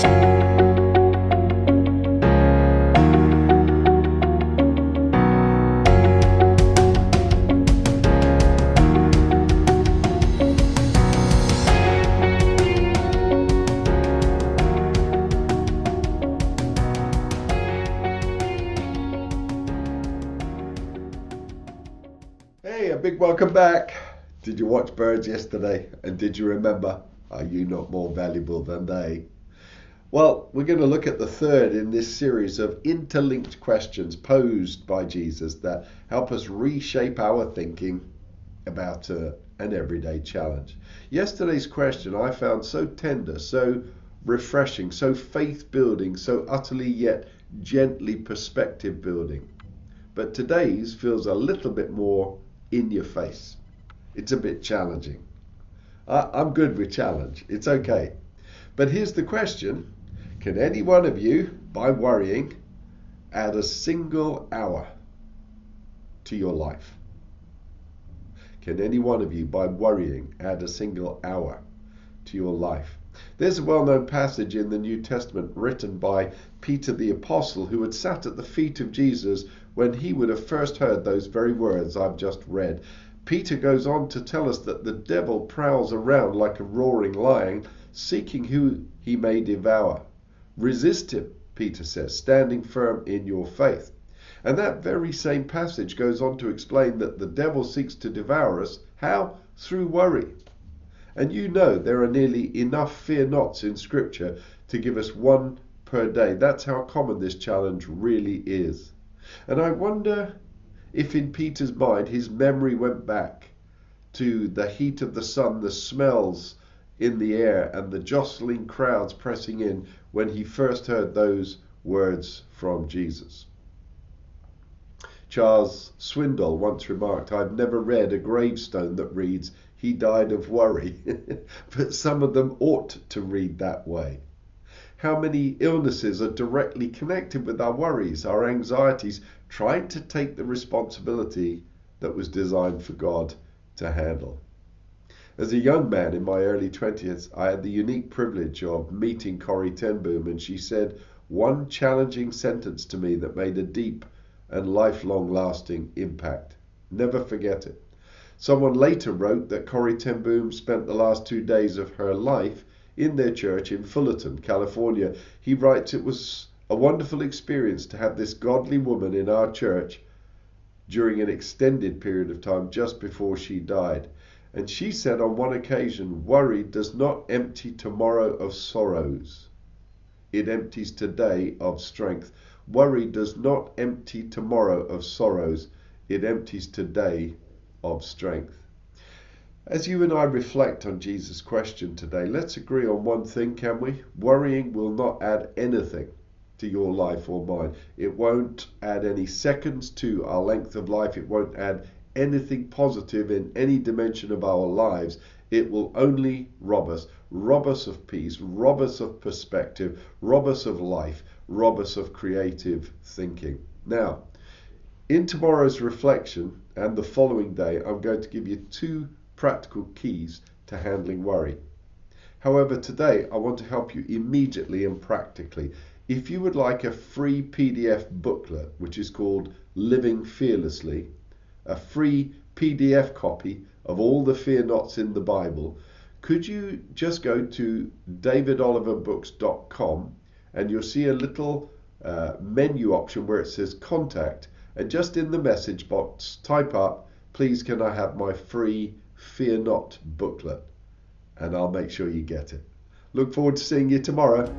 Hey, a big welcome back. Did you watch Birds yesterday? And did you remember, are you not more valuable than they? Well, we're going to look at the third in this series of interlinked questions posed by Jesus that help us reshape our thinking about an everyday challenge. Yesterday's question I found so tender, so refreshing, so faith-building, so utterly yet gently perspective-building. But today's feels a little bit more in your face. It's a bit challenging. I'm good with challenge. It's okay. But here's the question. Can any one of you, by worrying, add a single hour to your life? Can any one of you, by worrying, add a single hour to your life? There's a well-known passage in the New Testament written by Peter the Apostle, who had sat at the feet of Jesus when he would have first heard those very words I've just read. Peter goes on to tell us that the devil prowls around like a roaring lion, seeking who he may devour. Resist him, Peter says, standing firm in your faith. And that very same passage goes on to explain that the devil seeks to devour us. How? Through worry. And you know there are nearly enough fear nots in Scripture to give us one per day. That's how common this challenge really is. And I wonder if in Peter's mind his memory went back to the heat of the sun, the smells in the air, and the jostling crowds pressing in when he first heard those words from Jesus. Charles Swindoll once remarked, "I've never read a gravestone that reads, 'He died of worry,' but some of them ought to read that way." How many illnesses are directly connected with our worries, our anxieties, trying to take the responsibility that was designed for God to handle. As a young man in my early 20s, I had the unique privilege of meeting Corrie ten Boom, and she said one challenging sentence to me that made a deep and lifelong lasting impact. Never forget it. Someone later wrote that Corrie ten Boom spent the last 2 days of her life in their church in Fullerton, California. He writes, "It was a wonderful experience to have this godly woman in our church during an extended period of time just before she died. And she said on one occasion, worry does not empty tomorrow of sorrows. It empties today of strength. Worry does not empty tomorrow of sorrows. It empties today of strength." As you and I reflect on Jesus' question today, let's agree on one thing, can we? Worrying will not add anything to your life or mine. It won't add any seconds to our length of life. It won't add anything positive in any dimension of our lives. It will only rob us of peace, rob us of perspective, rob us of life, rob us of creative thinking. Now, in tomorrow's reflection and the following day, I'm going to give you 2 practical keys to handling worry. However, today I want to help you immediately and practically. If you would like a free PDF booklet, which is called Living Fearlessly, a free PDF copy of all the fear nots in the Bible, could you just go to davidoliverbooks.com and you'll see a little menu option where it says contact, and just in the message box type up, "Please can I have my free Fear Not booklet," and I'll make sure you get it. Look forward to seeing you tomorrow.